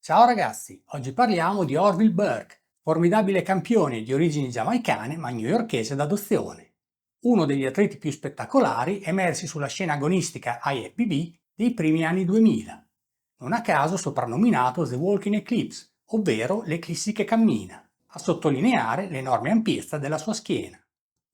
Ciao ragazzi, oggi parliamo di Orville Burke, formidabile campione di origini giamaicane ma newyorkese d'adozione. Uno degli atleti più spettacolari emersi sulla scena agonistica IFBB dei primi anni 2000. Non a caso soprannominato The Walking Eclipse, ovvero l'eclissi che cammina, a sottolineare l'enorme ampiezza della sua schiena.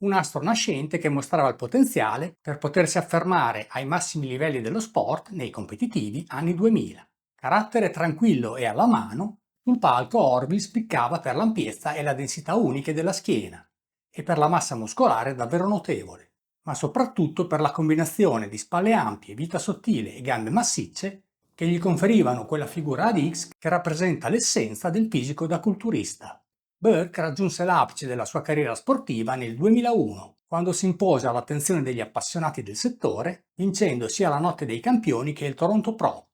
Un astro nascente che mostrava il potenziale per potersi affermare ai massimi livelli dello sport nei competitivi anni 2000. Carattere tranquillo e alla mano, sul palco Orville spiccava per l'ampiezza e la densità uniche della schiena e per la massa muscolare davvero notevole, ma soprattutto per la combinazione di spalle ampie, vita sottile e gambe massicce che gli conferivano quella figura ad X che rappresenta l'essenza del fisico da culturista. Burke raggiunse l'apice della sua carriera sportiva nel 2001, quando si impose all'attenzione degli appassionati del settore, vincendo sia la Notte dei Campioni che il Toronto Pro,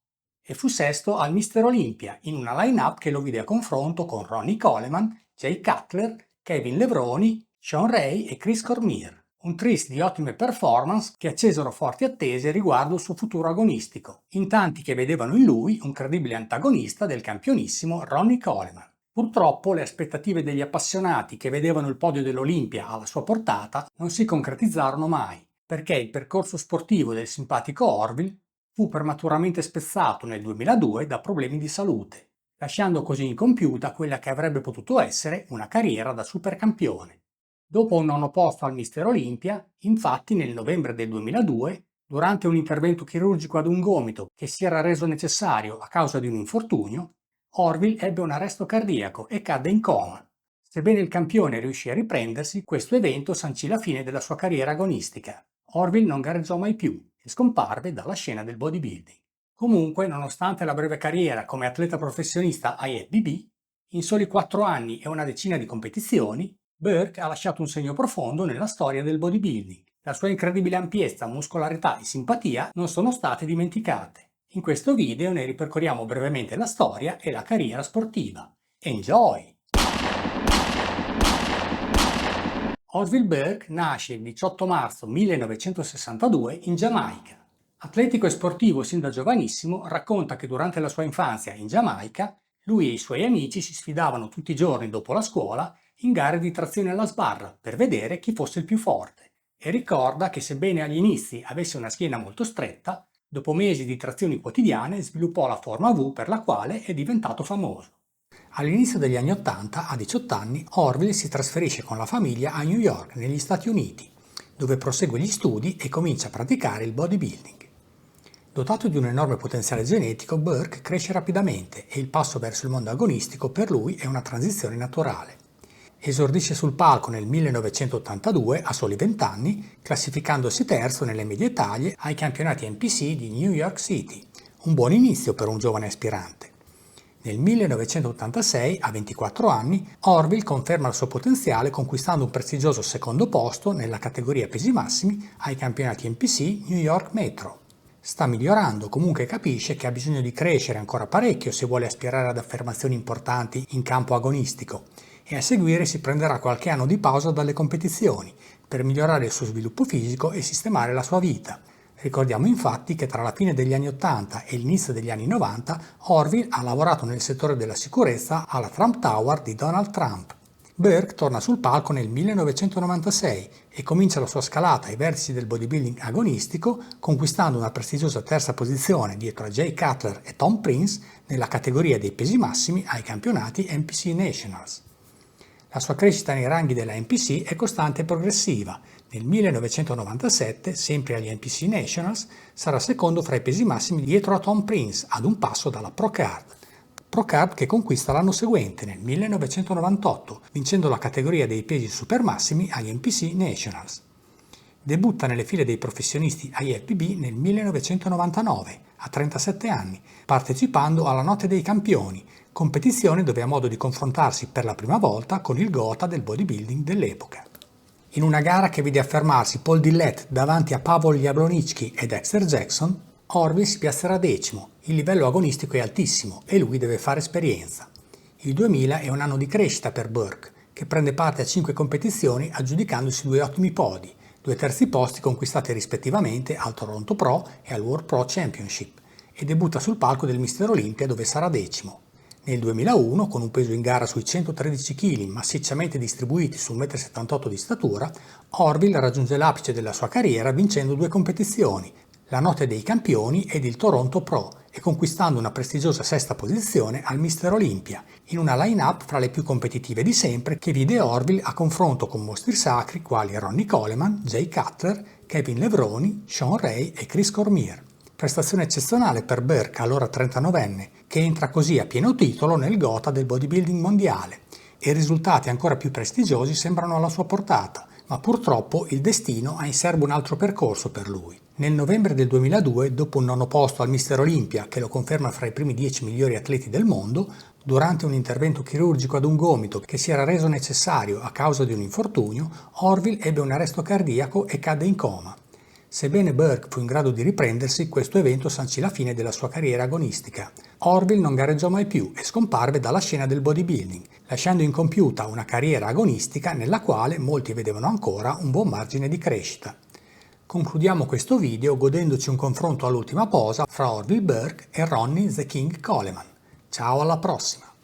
e fu sesto al Mister Olympia in una line-up che lo vide a confronto con Ronnie Coleman, Jay Cutler, Kevin Levroni, Sean Ray e Chris Cormier. Un tris di ottime performance che accesero forti attese riguardo il suo futuro agonistico, in tanti che vedevano in lui un credibile antagonista del campionissimo Ronnie Coleman. Purtroppo le aspettative degli appassionati che vedevano il podio dell'Olimpia alla sua portata non si concretizzarono mai, perché il percorso sportivo del simpatico Orville fu prematuramente spezzato nel 2002 da problemi di salute, lasciando così incompiuta quella che avrebbe potuto essere una carriera da supercampione. Dopo un nono posto al Mister Olympia, infatti nel novembre del 2002, durante un intervento chirurgico ad un gomito che si era reso necessario a causa di un infortunio, Orville ebbe un arresto cardiaco e cadde in coma. Sebbene il campione riuscì a riprendersi, questo evento sancì la fine della sua carriera agonistica. Orville non gareggiò mai più e scomparve dalla scena del bodybuilding. Comunque, nonostante la breve carriera come atleta professionista IFBB, in soli 4 anni e una decina di competizioni, Burke ha lasciato un segno profondo nella storia del bodybuilding. La sua incredibile ampiezza, muscolarità e simpatia non sono state dimenticate. In questo video ne ripercorriamo brevemente la storia e la carriera sportiva. Enjoy! Orville Burke nasce il 18 marzo 1962 in Giamaica. Atletico e sportivo sin da giovanissimo, racconta che durante la sua infanzia in Giamaica lui e i suoi amici si sfidavano tutti i giorni dopo la scuola in gare di trazione alla sbarra per vedere chi fosse il più forte, e ricorda che sebbene agli inizi avesse una schiena molto stretta, dopo mesi di trazioni quotidiane sviluppò la forma V per la quale è diventato famoso. All'inizio degli anni Ottanta, a 18 anni, Orville si trasferisce con la famiglia a New York, negli Stati Uniti, dove prosegue gli studi e comincia a praticare il bodybuilding. Dotato di un enorme potenziale genetico, Burke cresce rapidamente e il passo verso il mondo agonistico per lui è una transizione naturale. Esordisce sul palco nel 1982 a soli 20 anni, classificandosi terzo nelle medie taglie ai campionati NPC di New York City, un buon inizio per un giovane aspirante. Nel 1986, a 24 anni, Orville conferma il suo potenziale conquistando un prestigioso secondo posto nella categoria pesi massimi ai campionati NPC New York Metro. Sta migliorando, comunque capisce che ha bisogno di crescere ancora parecchio se vuole aspirare ad affermazioni importanti in campo agonistico, e a seguire si prenderà qualche anno di pausa dalle competizioni per migliorare il suo sviluppo fisico e sistemare la sua vita. Ricordiamo infatti che tra la fine degli anni 80 e l'inizio degli anni 90 Orville ha lavorato nel settore della sicurezza alla Trump Tower di Donald Trump. Burke torna sul palco nel 1996 e comincia la sua scalata ai vertici del bodybuilding agonistico, conquistando una prestigiosa terza posizione dietro a Jay Cutler e Tom Prince nella categoria dei pesi massimi ai campionati NPC Nationals. La sua crescita nei ranghi della NPC è costante e progressiva. Nel 1997, sempre agli NPC Nationals, sarà secondo fra i pesi massimi dietro a Tom Prince, ad un passo dalla Pro Card che conquista l'anno seguente, nel 1998, vincendo la categoria dei pesi supermassimi agli NPC Nationals. Debutta nelle file dei professionisti IFBB nel 1999, a 37 anni, partecipando alla Notte dei Campioni, competizione dove ha modo di confrontarsi per la prima volta con il gotha del bodybuilding dell'epoca. In una gara che vede affermarsi Paul Dillette davanti a Pavol Jablonitsky e Dexter Jackson, Orville si piazzerà decimo, il livello agonistico è altissimo e lui deve fare esperienza. Il 2000 è un anno di crescita per Burke, che prende parte a 5 competizioni aggiudicandosi 2 ottimi podi, 2 terzi posti conquistati rispettivamente al Toronto Pro e al World Pro Championship, e debutta sul palco del Mister Olympia dove sarà decimo. Nel 2001, con un peso in gara sui 113 kg massicciamente distribuiti su 1,78 m di statura, Orville raggiunge l'apice della sua carriera vincendo 2 competizioni, la Notte dei Campioni ed il Toronto Pro, e conquistando una prestigiosa sesta posizione al Mister Olympia, in una line-up fra le più competitive di sempre che vide Orville a confronto con mostri sacri quali Ronnie Coleman, Jay Cutler, Kevin Levroni, Sean Ray e Chris Cormier. Prestazione eccezionale per Burke, allora 39enne, che entra così a pieno titolo nel gotha del bodybuilding mondiale, e i risultati ancora più prestigiosi sembrano alla sua portata, ma purtroppo il destino ha in serbo un altro percorso per lui. Nel novembre del 2002, dopo un nono posto al Mister Olympia, che lo conferma fra i primi 10 migliori atleti del mondo, durante un intervento chirurgico ad un gomito che si era reso necessario a causa di un infortunio, Orville ebbe un arresto cardiaco e cadde in coma. Sebbene Burke fu in grado di riprendersi, questo evento sancì la fine della sua carriera agonistica. Orville non gareggiò mai più e scomparve dalla scena del bodybuilding, lasciando incompiuta una carriera agonistica nella quale molti vedevano ancora un buon margine di crescita. Concludiamo questo video godendoci un confronto all'ultima posa fra Orville Burke e Ronnie The King Coleman. Ciao, alla prossima!